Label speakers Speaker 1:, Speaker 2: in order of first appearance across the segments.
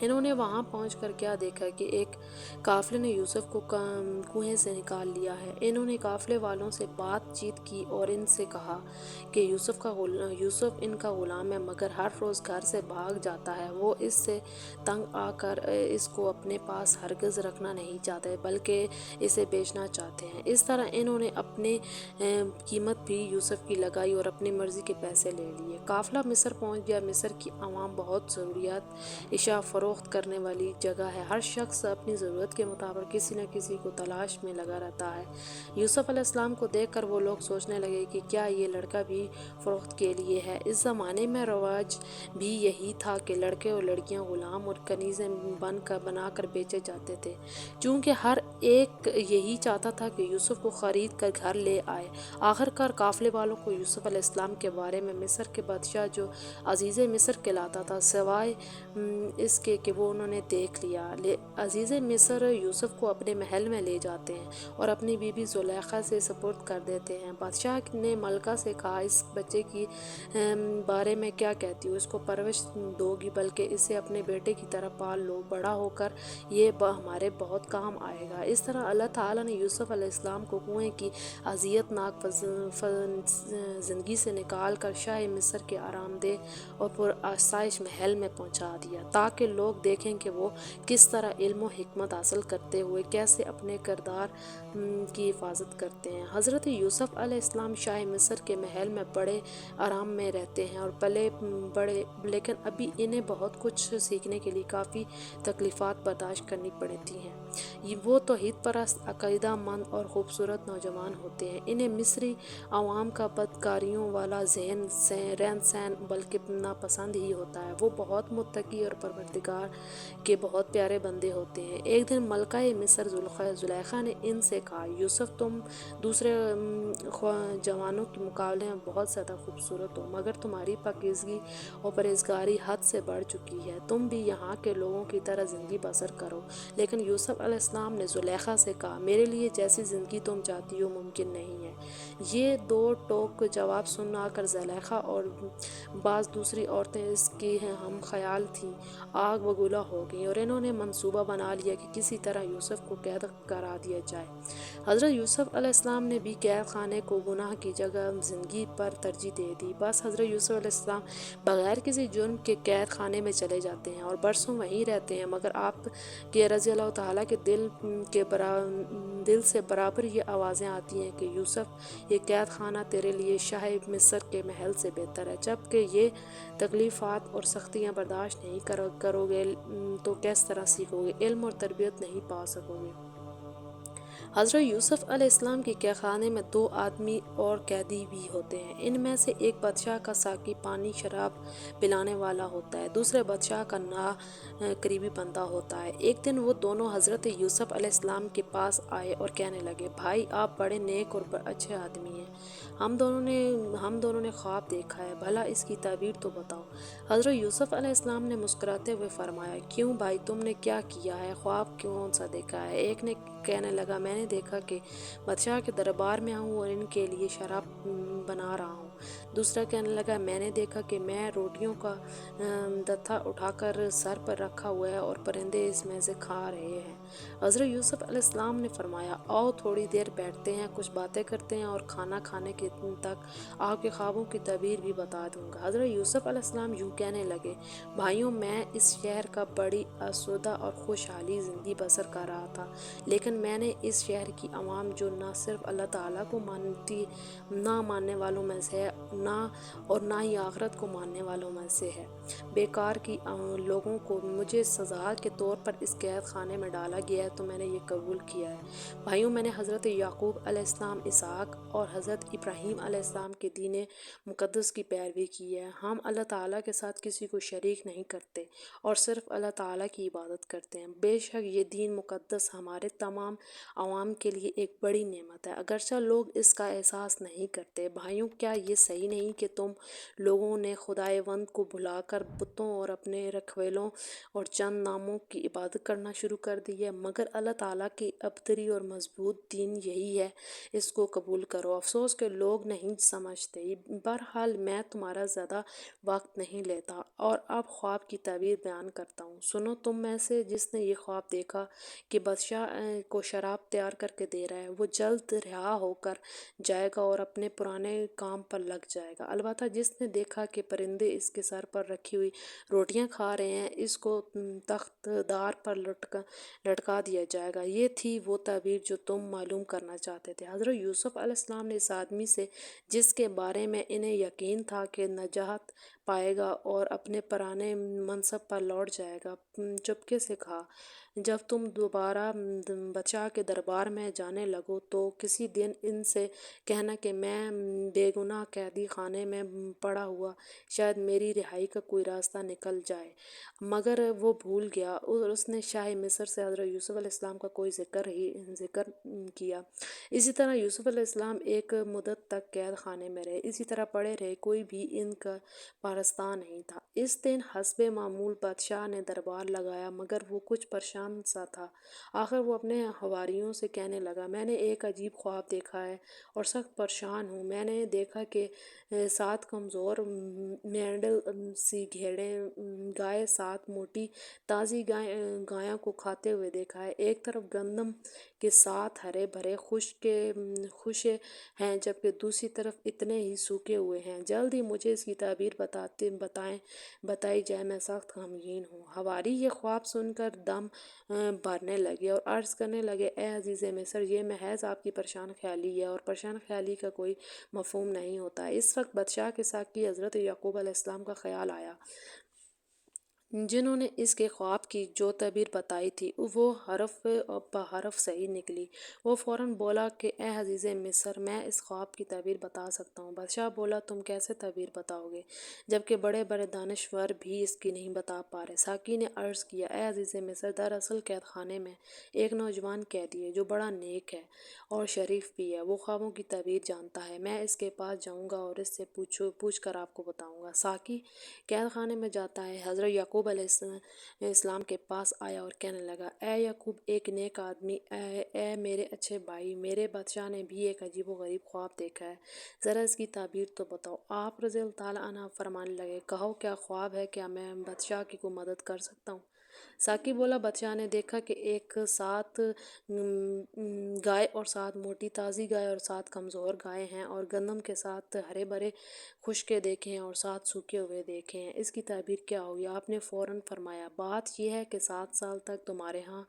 Speaker 1: انہوں نے وہاں پہنچ کر کیا دیکھا کہ ایک قافلے نے یوسف کو کنویں سے نکال لیا ہے۔ انہوں نے قافلے والوں سے بات چیت کی اور ان سے کہا کہ یوسف ان کا غلام ہے، مگر ہر روز گھر سے بھاگ جاتا ہے۔ وہ اس سے تنگ آ کر اس کو اپنے پاس ہرگز رکھنا نہیں چاہتے بلکہ اسے بیچنا چاہتے ہیں۔ اس طرح انہوں نے اپنی قیمت بھی یوسف کی لگائی اور اپنی مرضی کے پیسے لے لیے۔ قافلہ مصر پہنچ گیا۔ مصر کی عوام بہت ضروریات اشیاء فروخت کرنے والی جگہ ہے۔ ہر شخص اپنی ضرورت کے مطابق کسی نہ کسی کو تلاش میں لگا رہتا ہے۔ یوسف علیہ السلام کو دیکھ کر وہ لوگ سوچنے لگے کہ کیا یہ لڑکا بھی فروخت کے لیے ہے۔ اس زمانے میں رواج بھی یہی تھا کہ لڑکے اور لڑکیاں غلام اور کنیزیں بنا کر بیچے جاتے تھے، چونکہ ہر ایک یہی چاہتا تھا کہ یوسف کو خرید کر گھر لے آئے۔ آخر کار قافلے والوں کو یوسف علیہ السلام کے بارے میں مصر کے بادشاہ جو عزیز مصر کہلاتا تھا، سوائے اس کے کہ وہ انہوں نے دیکھ لیا۔ عزیز مصر یوسف کو اپنے محل میں لے جاتے ہیں اور اپنی بیوی زلیخا سے سپرد کر دیتے ہیں۔ بادشاہ نے ملکہ سے کہا، اس بچے کی بارے میں کیا کہتی ہو؟ اس کو پرورش دو گی بلکہ اسے اپنے بیٹے کی طرح پال لو، بڑا ہو کر یہ ہمارے بہت کام آئے گا۔ اس طرح اللہ تعالیٰ نے یوسف علیہ السلام کو کنویں کی اذیت ناک زندگی سے نکال کر شاہ مصر کے آرام دہ اور پر آسائش محل میں پہنچا دیا، تاکہ لوگ دیکھیں کہ وہ کس طرح علم و حکمت حاصل کرتے ہوئے کیسے اپنے کردار کی حفاظت کرتے ہیں۔ حضرت یوسف علیہ السلام شاہ مصر کے محل میں بڑے آرام میں رہتے ہیں اور پلے بڑے، لیکن ابھی انہیں بہت کچھ سیکھنے کے لیے کافی تکلیفات برداشت کرنی پڑتی ہیں۔ وہ توحید پرست، عقیدہ مند اور خوبصورت نوجوان ہوتے ہیں۔ انہیں مصری عوام کا بدکاریوں والا رہن سہن بلکہ ناپسند ہی ہوتا ہے۔ وہ بہت متقی اور پروردگار کے بہت پیارے بندے ہوتے ہیں۔ ایک دن ملکہ مصر زلیخا نے ان سے کہا، یوسف تم دوسرے جوانوں کے مقابلے میں بہت زیادہ خوبصورت ہو، مگر تمہاری پاکیزگی اور پرہیزگاری حد سے بڑھ چکی ہے۔ تم بھی یہاں کے لوگوں کی طرح زندگی بسر کرو۔ لیکن یوسف علیہ السلام نے زلیخا سے کہا، میرے لیے جیسی زندگی تم چاہتی ہو ممکن نہیں ہے۔ یہ دو ٹوک جواب سنا کر زلیخا اور بعض دوسری عورتیں اس کی ہم خیال تھیں آگ بگولا ہو گئیں اور انہوں نے منصوبہ بنا لیا کہ کسی طرح یوسف کو قید کرا دیا جائے۔ حضرت یوسف علیہ السلام نے بھی قید خانے کو گناہ کی جگہ زندگی پر ترجیح دے دی۔ بس حضرت یوسف علیہ السلام بغیر کسی جرم کے قید خانے میں چلے جاتے ہیں اور برسوں وہیں رہتے ہیں، مگر آپ کے رضی اللہ تعالیٰ کے دل سے برابر یہ آوازیں آتی ہیں کہ یوسف، یہ قید خانہ تیرے لیے شاہ مصر کے محل سے بہتر ہے۔ جب کہ یہ تکلیفات اور سختیاں برداشت نہیں کرو گے تو کس طرح سیکھو گے، علم اور تربیت نہیں پا سکو گے۔ حضرت یوسف علیہ السلام کے قید خانے میں دو آدمی اور قیدی بھی ہوتے ہیں۔ ان میں سے ایک بادشاہ کا ساقی، پانی شراب پلانے والا ہوتا ہے، دوسرے بادشاہ کا قریبی بندہ ہوتا ہے۔ ایک دن وہ دونوں حضرت یوسف علیہ السلام کے پاس آئے اور کہنے لگے، بھائی آپ بڑے نیک اور اچھے آدمی ہیں، ہم دونوں نے خواب دیکھا ہے، بھلا اس کی تعبیر تو بتاؤ۔ حضرت یوسف علیہ السلام نے مسکراتے ہوئے فرمایا، کیوں بھائی، تم نے کیا کیا ہے؟ خواب کون سا دیکھا ہے؟ ایک نے کہنے لگا، میں نے دیکھا کہ بادشاہ کے دربار میں ہوں اور ان کے لیے شراب بنا رہا ہوں۔ دوسرا کہنے لگا، میں نے دیکھا کہ میں روٹیوں کا دتھا اٹھا کر سر پر رکھا ہوا ہے اور پرندے اس میں سے کھا رہے ہیں۔ حضرت یوسف علیہ السلام نے فرمایا، آؤ تھوڑی دیر بیٹھتے ہیں، کچھ باتیں کرتے ہیں اور کھانا کھانے کے تک آپ کے خوابوں کی تعبیر بھی بتا دوں گا۔ حضرت یوسف علیہ السلام یوں کہنے لگے، بھائیوں، میں اس شہر کا بڑی آسودہ اور خوشحالی زندگی بسر کر رہا تھا، لیکن میں نے اس شہر کی عوام جو نہ صرف اللہ تعالیٰ کو نہ ماننے والوں میں سے ہے اور نہ ہی آخرت کو ماننے والوں میں سے ہے، بیکار کی لوگوں کو مجھے سزا کے طور پر اس قید خانے میں ڈالا گیا ہے تو میں نے یہ قبول کیا ہے۔ بھائیوں، میں نے حضرت یعقوب علیہ السلام، اسحاق اور حضرت ابراہیم علیہ السلام کے دین مقدس کی پیروی کی ہے۔ ہم اللہ تعالیٰ کے ساتھ کسی کو شریک نہیں کرتے اور صرف اللہ تعالیٰ کی عبادت کرتے ہیں۔ بے شک یہ دین مقدس ہمارے تمام عوام کے لیے ایک بڑی نعمت ہے، اگرچہ لوگ اس کا احساس نہیں کرتے۔ بھائیوں، کیا یہ صحیح نہیں کہ تم لوگوں نے خداوند کو بھلا کر بتوں اور اپنے رکھویلوں اور چند ناموں کی عبادت کرنا شروع کر دی ہے، مگر اللہ تعالیٰ کی ابتری اور مضبوط دین یہی ہے، اس کو قبول کرو۔ افسوس کہ لوگ نہیں سمجھتے۔ بہرحال میں تمہارا زیادہ وقت نہیں لیتا اور اب خواب کی تعبیر بیان کرتا ہوں۔ سنو، تم میں سے جس نے یہ خواب دیکھا کہ بادشاہ کو شراب تیار کر کے دے رہا ہے، وہ جلد رہا ہو کر جائے گا اور اپنے پرانے کام پر لگ جائے گا۔ البتہ جس نے دیکھا کہ پرندے اس کے سر پر رکھی ہوئی روٹیاں کھا رہے ہیں، اس کو تخت دار پر لٹکا دیا جائے گا۔ یہ تھی وہ تعبیر جو تم معلوم کرنا چاہتے تھے۔ حضرت یوسف علیہ السلام نے اس آدمی سے جس کے بارے میں انہیں یقین تھا کہ نجات پائے گا اور اپنے پرانے منصب پر لوٹ جائے گا، چپکے سے کہا، جب تم دوبارہ بادشاہ کے دربار میں جانے لگو تو کسی دن ان سے کہنا کہ میں بے گناہ قیدی خانے میں پڑا ہوا، شاید میری رہائی کا کوئی راستہ نکل جائے۔ مگر وہ بھول گیا اور اس نے شاہ مصر سے حضرت یوسف علیہ السلام کا کوئی ذکر کیا۔ اسی طرح یوسف علیہ السلام ایک مدت تک قید خانے میں رہے، اسی طرح پڑے رہے، کوئی بھی ان کا پارستہ نہیں تھا۔ اس دن حسب معمول بادشاہ نے دربار لگایا، مگر وہ کچھ پریشان سا تھا۔ آخر وہ اپنے حواریوں سے کہنے لگا، میں نے ایک عجیب خواب دیکھا ہے اور سخت پریشان ہوں۔ میں نے دیکھا کہ 7 کمزور مینڈل سی گائے 7 موٹی تازی گایوں کو کھاتے ہوئے دیکھا ہے۔ ایک طرف گندم کے 7 ہرے بھرے خوشے ہیں، جبکہ دوسری طرف اتنے ہی سوکھے ہوئے ہیں۔ جلد ہی مجھے اس کی تعبیر بتائی جائے، میں سخت غمگین ہوں۔ حواری یہ خواب سن کر دم بھرنے لگے اور عرض کرنے لگے، اے عزیز مصر، یہ محض آپ کی پریشان خیالی ہے اور پریشان خیالی کا کوئی مفہوم نہیں ہوتا۔ اس وقت بادشاہ کے ساقی حضرت یعقوب علیہ السلام کا خیال آیا، جنہوں نے اس کے خواب کی جو تعبیر بتائی تھی وہ حرف بحرف صحیح نکلی۔ وہ فوراً بولا کہ اے عزیز مصر، میں اس خواب کی تعبیر بتا سکتا ہوں۔ بادشاہ بولا، تم کیسے تعبیر بتاؤ گے جبکہ بڑے بڑے دانشور بھی اس کی نہیں بتا پا رہے؟ ساقی نے عرض کیا، اے عزیز مصر، دراصل قید خانے میں ایک نوجوان قیدی ہے جو بڑا نیک ہے اور شریف بھی ہے، وہ خوابوں کی تعبیر جانتا ہے۔ میں اس کے پاس جاؤں گا اور اس سے پوچھ کر آپ کو بتاؤں گا۔ ساقی قید خانے میں جاتا ہے، حضرت یعقوب علیہ السلام کے پاس آیا اور کہنے لگا، اے یعقوب، ایک نیک آدمی، اے میرے اچھے بھائی، میرے بادشاہ نے بھی ایک عجیب و غریب خواب دیکھا ہے، ذرا اس کی تعبیر تو بتاؤ۔ آپ رضی اللہ تعالیٰ عنہ فرمانے لگے، کہو کیا خواب ہے، کیا میں بادشاہ کی کوئی مدد کر سکتا ہوں؟ ساقی بولا، بادشاہ نے دیکھا کہ ایک 7 گائے اور 7 موٹی تازی گائے اور 7 کمزور گائے ہیں، اور گندم کے 7 ہرے بھرے خشکے دیکھے ہیں اور 7 سوکھے ہوئے دیکھے ہیں۔ اس کی تعبیر کیا ہوگی؟ آپ نے فوراً فرمایا، بات یہ ہے کہ 7 سال تک تمہارے ہاں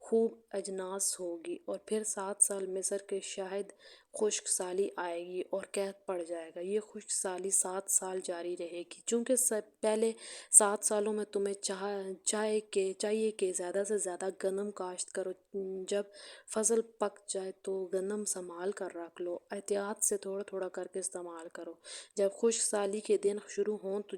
Speaker 1: خوب اجناس ہوگی اور پھر 7 سال مصر کے شاہد خشک سالی آئے گی اور قحط پڑ جائے گا۔ یہ خشک سالی 7 سال جاری رہے گی، چونکہ پہلے 7 سالوں میں تمہیں چاہیے کہ زیادہ سے زیادہ گندم کاشت کرو۔ جب فصل پک جائے تو گندم سنبھال کر رکھ لو، احتیاط سے تھوڑا تھوڑا کر کے استعمال کرو۔ جب خشک سالی کے دن شروع ہوں تو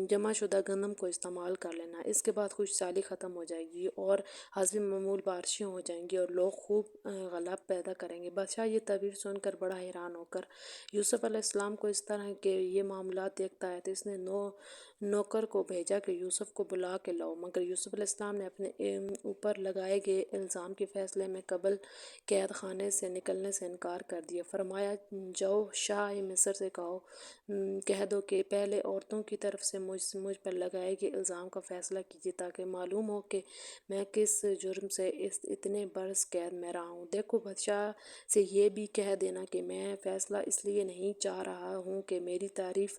Speaker 1: جمع شدہ گندم کو استعمال کر لینا۔ اس کے بعد خشک سالی ختم ہو جائے گی اور حسب معمول بارشیں ہو جائیں گی اور لوگ خوب غلہ پیدا کریں گے۔ بادشاہ یہ تعبیر سن کر بڑا حیران ہو کر یوسف علیہ السلام کو اس طرح کے یہ معاملات دیکھتا ہے تو اس نے نوکر کو بھیجا کہ یوسف کو بلا کے لاؤ، مگر یوسف علیہ السلام نے اپنے اوپر لگائے گئے الزام کے فیصلے میں قبل قید خانے سے نکلنے سے انکار کر دیا۔ فرمایا، جاؤ شاہ مصر سے کہہ دو کہ پہلے عورتوں کی طرف سے مجھ پر لگائے گئے الزام کا فیصلہ کیجیے تاکہ معلوم ہو کہ میں کس جرم سے اتنے برس قید میں رہا ہوں۔ دیکھو، بادشاہ سے یہ بھی کہہ دینا کہ میں فیصلہ اس لیے نہیں چاہ رہا ہوں کہ میری تعریف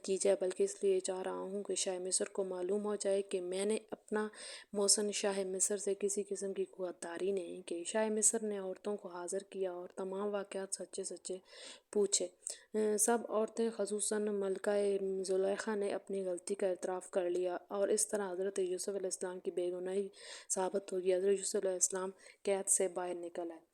Speaker 1: کی جائے، بلکہ اس لیے چاہ رہا ہوں کہ شاہ مصر کو معلوم ہو جائے کہ میں نے اپنا محسن شاہ مصر سے کسی قسم کی غداری نہیں کی۔ شاہ مصر نے عورتوں کو حاضر کیا اور تمام واقعات سچے سچے پوچھے۔ سب عورتیں خصوصاً ملکہ زلیخا نے اپنی غلطی کا اعتراف کر لیا اور اس طرح حضرت یوسف علیہ السلام کی بے گناہی ثابت ہوگی۔ حضرت یوسف علیہ السلام قید سے باہر نکل آئے۔